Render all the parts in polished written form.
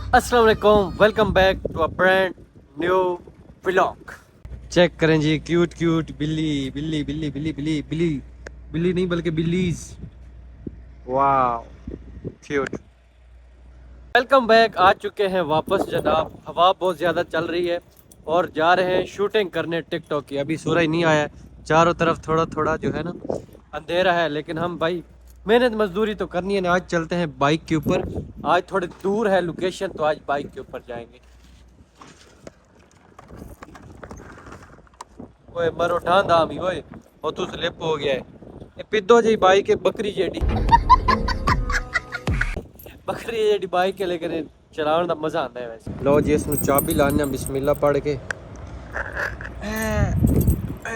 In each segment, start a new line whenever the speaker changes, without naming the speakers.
अस्सलाम वालेकुम, welcome back to a brand new vlog. Check करें जी, क्यूट क्यूट बिल्ली बिल्ली बिल्ली बिल्ली बिल्ली बिल्ली बिल्ली नहीं बल्कि बिल्लीज। वाह क्यूट। Welcome back. आ चुके हैं वापस जनाब। हवा बहुत ज़्यादा चल रही है और जा रहे हैं शूटिंग करने टिकटॉक की। अभी सूरज नहीं आया है, चारों तरफ थोड़ा थोड़ा जो है ना अंधेरा है, लेकिन हम भाई मेहनत मजदूरी तो करनी है ना। आज चलते हैं बाइक के ऊपर। आज थोड़ी दूर है लोकेशन, तो आज बाइक के ऊपर जाएंगे। ओए मरो ठांदा मी ओए, और तू स्लिप हो गया है। ये पिद्दो जी बाइक है, बकरी जेडी बकरी जेडी बाइक है, लेकिन चलाने का मजा आता है वैसे। लो जी, इसमें चाबी लाने बिस्मिल्लाह पढ़ के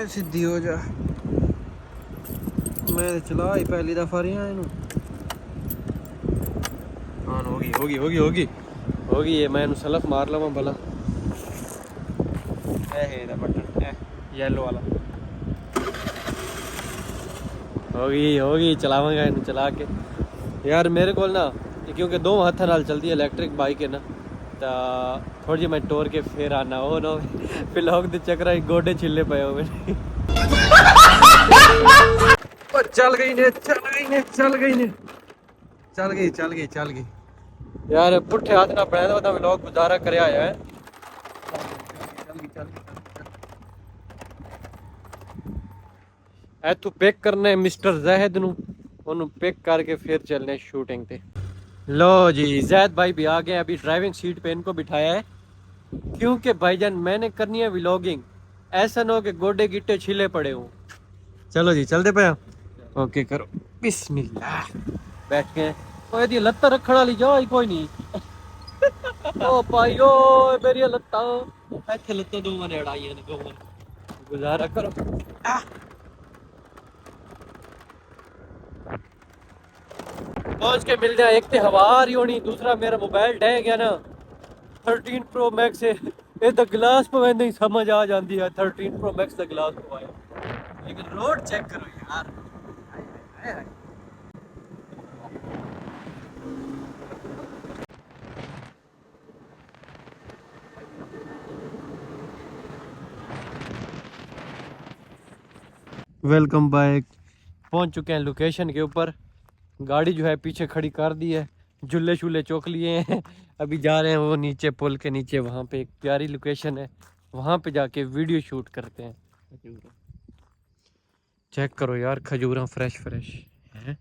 सीधी हो जा। मैं चला ही पहली दफा रहा इनू। हाँ होगी होगी होगी होगी होगी। ये मैं सलफ मार लवा भला। है बटन येलो वाला। होगी होगी, चलावांगा इनू चला के। यार मेरे को ना, क्योंकि दो हाथ नाल चलती है इलेक्ट्रिक बाइक है ना, तो थोड़ी जी मैं टोर के फिर आना हो ना फिलहाल के चक्कर गोडे छिले पे हो मेरे। चल गई ने चल गई ने चल गई ने चल गई चल गई चल गई। यार पुट्ठे हाथ ना पड़ा था, व्लॉग गुजारा कर आया है। तू पिक करने मिस्टर जैद नु, ओनू पिक करके फिर चलने शूटिंग पे। लो जी, जैद भाई भी आ गए। अभी ड्राइविंग सीट पे इनको बिठाया है, क्योंकि भाईजान मैंने करनी है व्लॉगिंग। ऐसा ना हो कि गोडे गिट्टे छिले पड़े हों। चलो जी चलते पे। ओके करो बिस्मिल्लाह। बैठ गए। ओए दी लत्ता रखण वाली जाओ ही कोई नहीं। ओ भाईओ मेरी लत्ता ਇੱਥੇ ਲੱਤਾਂ ਦੋਵਾਂ ਨੇ ਅੜਾਈਆਂ ਨੇ ਦੋਵਾਂ ਨੇ। गुजारा करो। पहुंच के मिलते हैं। एक तो हवा आ रही होनी, दूसरा मेरा मोबाइल ढह गया ना 13 प्रो मैक्स है। ये तो गिलास पे नहीं समझ आ जाती है 13 प्रो मैक्स का गिलास पवाया, लेकिन रोड चेक करो यार। Hi hi. Welcome back. पहुंच चुके हैं लोकेशन के ऊपर। गाड़ी जो है पीछे खड़ी कर दी है, झूले शूले चौक लिए हैं। अभी जा रहे हैं वो नीचे पुल के नीचे, वहाँ पे एक प्यारी लोकेशन है, वहाँ पे जाके वीडियो शूट करते हैं। चेक करो यार, खजूरा फ्रेश फ्रेश है,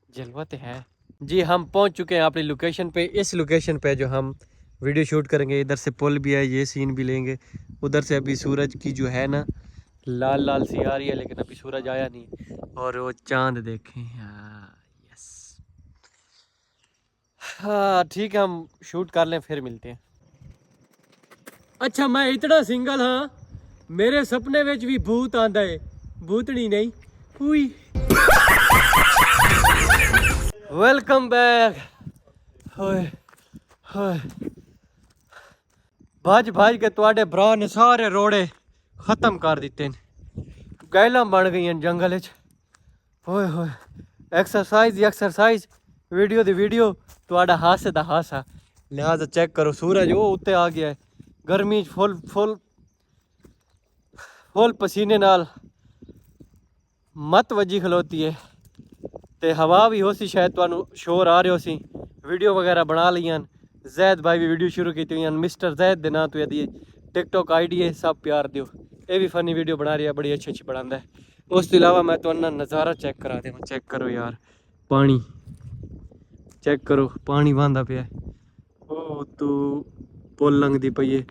जलवा तो है जी। हम पहुँच चुके हैं अपनी लोकेशन पे। इस लोकेशन पे जो हम वीडियो शूट करेंगे, इधर से पुल भी है, ये सीन भी लेंगे। उधर से अभी सूरज की जो है ना लाल लाल सी आ रही है, लेकिन अभी सूरज आया नहीं। और वो चांद देखें। यस हाँ ठीक है, हम शूट कर लें फिर मिलते हैं। अच्छा मैं इतना सिंगल हाँ, मेरे सपने में भी भूत आंदा है, भूतनी नहीं हुई। Welcome back. होए होए भज भज के तुहाडे भरा ने सारे रोड़े खत्म कर दिते ने, गैलां बन गई जंगल च। होए होए एक्सरसाइज ही एक्सरसाइज, वीडियो दी वीडियो, तुहाडा हासे दा हासा। लिहाजा चेक करो, सूरज वो उत्ते आ गया है, गर्मी फुल फुल फुल पसीने नाल मत वजी खलोती है। ते हवा भी हो सी, शायद तुहानू शोर आ रहे हो सी। वीडियो वगैरह बना लियां। जैद भाई भी वीडियो शुरू की हुई, मिस्टर जैद दे नां तो यदि टिकटॉक आईडी है, सब प्यार दियो। ये भी फनी वीडियो बना रही है, बड़ी अच्छी अच्छी बनाता है। उस तो अलावा मैं तो नज़ारा चेक करा देवां। चेक करो यार, पानी चेक करो, पानी बहंदा पिया ओ तो पुल लंघदी पई है।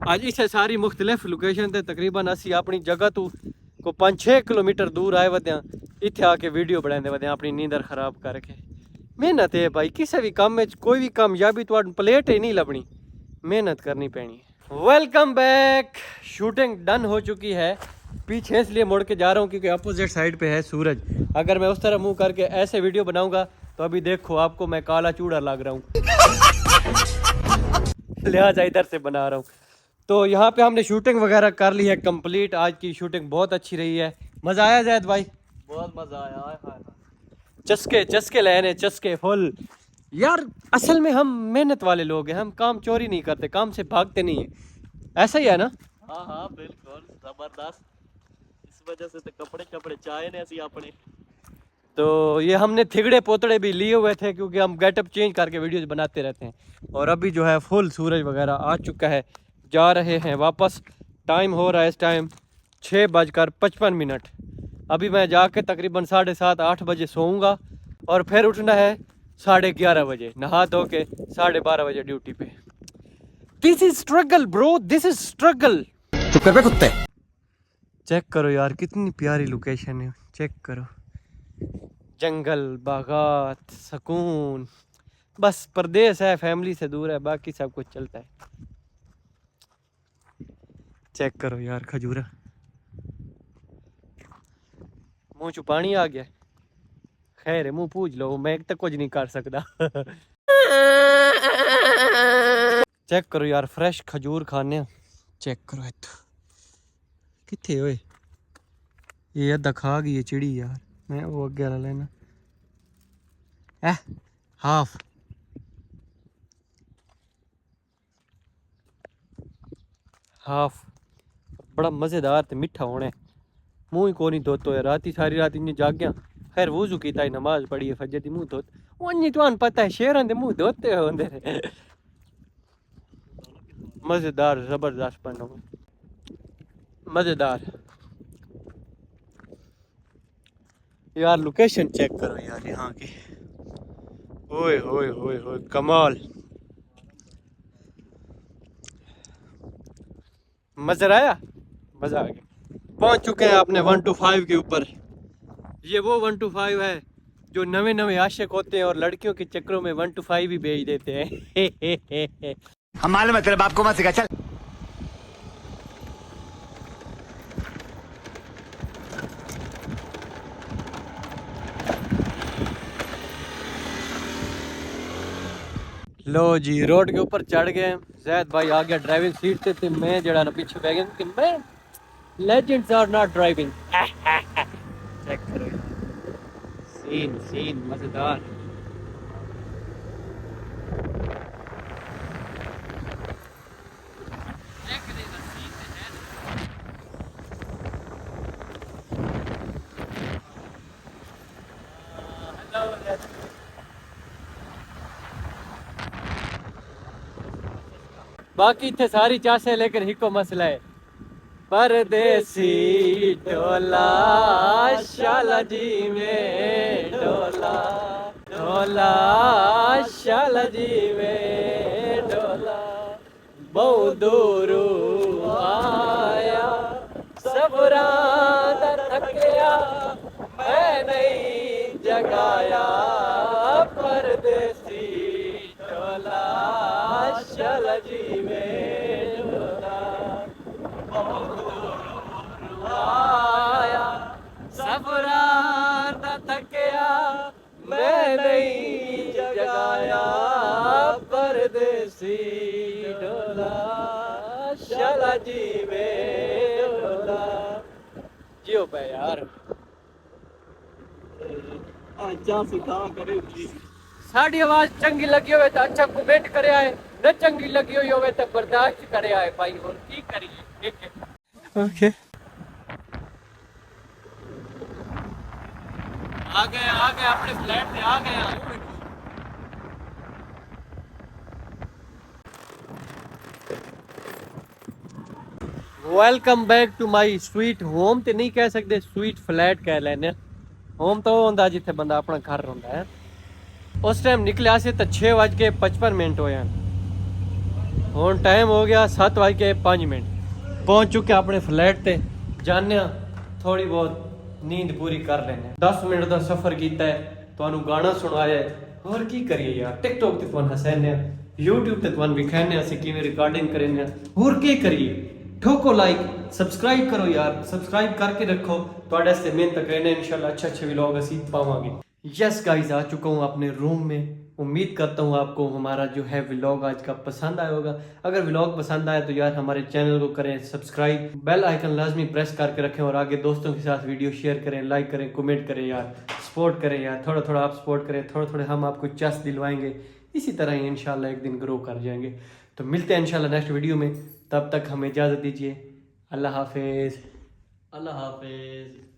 अज इत्थे सारी मुख्तलिफ लोकेशन ते तकरीबन असी अपनी जगह तो को 5-6 किलोमीटर दूर आए वद्या, इत्थे आके वीडियो बनाते वद्या अपनी नींदर खराब करके। मेहनत है भाई, किसी भी काम में कोई भी कामयाबी तो प्लेट ही नहीं लभनी, मेहनत करनी पैनी है। Welcome back. शूटिंग डन हो चुकी है। पीछे इसलिए मुड़ के जा रहा हूँ क्योंकि अपोजिट साइड पे है सूरज। अगर मैं उस तरह मुंह करके ऐसे वीडियो बनाऊंगा तो अभी देखो आपको मैं काला चूड़ा लग रहा हूँ, लिहाजा इधर से बना रहा हूँ। तो यहाँ पे हमने शूटिंग वगैरह कर ली है कंप्लीट। आज की शूटिंग बहुत अच्छी रही है। मज़ा आया जैद भाई?
बहुत मजा आया।
चस्के चस्के लेने, चस्के फुल। यार असल में हम मेहनत वाले लोग हैं, हम काम चोरी नहीं करते, काम से भागते नहीं है, ऐसा ही है ना।
हाँ हाँ बिल्कुल जबरदस्त। इस वजह से तो कपड़े कपड़े चाहे ने असी अपने।
तो ये हमने थिगड़े पोतड़े भी लिए हुए थे क्योंकि हम गेटअप चेंज करके वीडियोज बनाते रहते हैं। और अभी जो है फुल सूरज वगैरह आ चुका है, जा रहे हैं वापस। टाइम हो रहा है इस टाइम 6:55। अभी मैं जाके तकरीबन 7:30 8 बजे सोऊंगा और फिर उठना है 11:30 बजे, नहा धो के 12:30 बजे ड्यूटी पे। This is struggle bro, this is struggle.
चुप कर बे कुत्ते।
चेक करो यार कितनी प्यारी लोकेशन है, चेक करो, जंगल, बागात, सुकून। बस परदेश है, फैमिली से दूर है, बाकी सब कुछ चलता है। चेक करो यार खजूरा, मुंह चु पानी आ गया। खैर है, मुंह पूछ लो, मैं तक कुछ नहीं कर सकता। चेक करो यार फ्रेश खजूर खाने। चेक करो इतना किथे होए, ये अद्धा खा गई है चिड़ी यार, मैं वो अगे वाला लेना हाफ। हाफ बड़ा मज़ेदार ते मिठा होना है। मुंह ही को नहीं धोतो है, रात ही सारी रात इन्हें जाग गया। खैर वजू कीता है, नमाज पढ़ी है फजर दी, मुंह धोत उन्हीं तो पता है शेरां दे मुंह धोते होंदे ने। मज़ेदार ज़बरदस्त बनो, मज़ेदार। यार लोकेशन चेक करो यार यहाँ की, ओए होए होए होए कमाल। मज़ा आया, मज़ा आ गया। पहुंच चुके हैं अपने 1 to 5 के ऊपर। ये वो 1 to 5 है जो नवे नवे आशिक होते हैं और लड़कियों के चक्करों में 1 to 5 ही भेज देते हैं।
हम मालूम है तेरे बाप को मत सिखा चल।
लो जी रोड के ऊपर चढ़ गए। जैद भाई आ गया ड्राइविंग सीट से, ते मैं जड़ा ना पीछे बैठ गया कि मैं legends are not driving. Check करो सीन सीन मजेदार। बाकी इतने सारी चासे लेकिन हिको मसला है, परदेसी डोला शाला जी में डोला, डोला शाला जी में डोला, बहु दूरू आया सबरा थकया, मैं नहीं जगाया परदेसी डोला शाला जी में डोला, आया सफरा न थकया, मैं नहीं जगाया परदेसी डोला शाला जी में डोला। जियो पे यार
अच्छा सिखा करे जी।
साड़ी आवाज चंगी लगी होवे तो अच्छा कमेंट करे आए, न चंगी लगी हुई होवे तो बर्दाश्त करे आए भाई, और की करिए। ओके आ गए अपने फ्लैट से आ गए। Welcome back to my sweet home, तो नहीं कह सकते स्वीट फ्लैट कह लेने। होम तो होंदा जिथे बंदा अपना घर होंदा है। उस टाइम निकले से तो 6:55 होया, हुन टाइम हो गया 7:05। पहुंच चुके अपने फ्लैट ते, जाने थोड़ी बहुत नींद पूरी कर लेने। 10 मिनट का सफर किया है, तुहानू गाना सुनाया है, और की करिए यार। टिकटॉक ते तुहानू हसाने, यूट्यूब ते तुहानू विखाने असीं किवें रिकॉर्डिंग करेंगे, और की करिए। ठोको लाइक, सब्सक्राइब करो यार, सब्सक्राइब करके रखो, तुहाडे वास्ते मेहनत करने इंशाल्लाह अच्छे अच्छे व्लॉग असीं पावांगे। यस गाइस आ चुका हूँ अपने रूम में। उम्मीद करता हूँ आपको हमारा जो है व्लॉग आज का पसंद आया होगा। अगर व्लॉग पसंद आए तो यार हमारे चैनल को करें सब्सक्राइब, बेल आइकन लाजमी प्रेस करके रखें, और आगे दोस्तों के साथ वीडियो शेयर करें, लाइक करें, कमेंट करें यार। सपोर्ट करें यार, थोड़ा थोड़ा आप सपोर्ट करें, थोड़ा थोड़ा हम आपको चस दिलवाएंगे, इसी तरह ही इंशाल्लाह एक दिन ग्रो कर जाएंगे। तो मिलते हैं इंशाल्लाह नेक्स्ट वीडियो में, तब तक हमें इजाज़त दीजिए। अल्लाह हाफिज़।
अल्लाह हाफिज।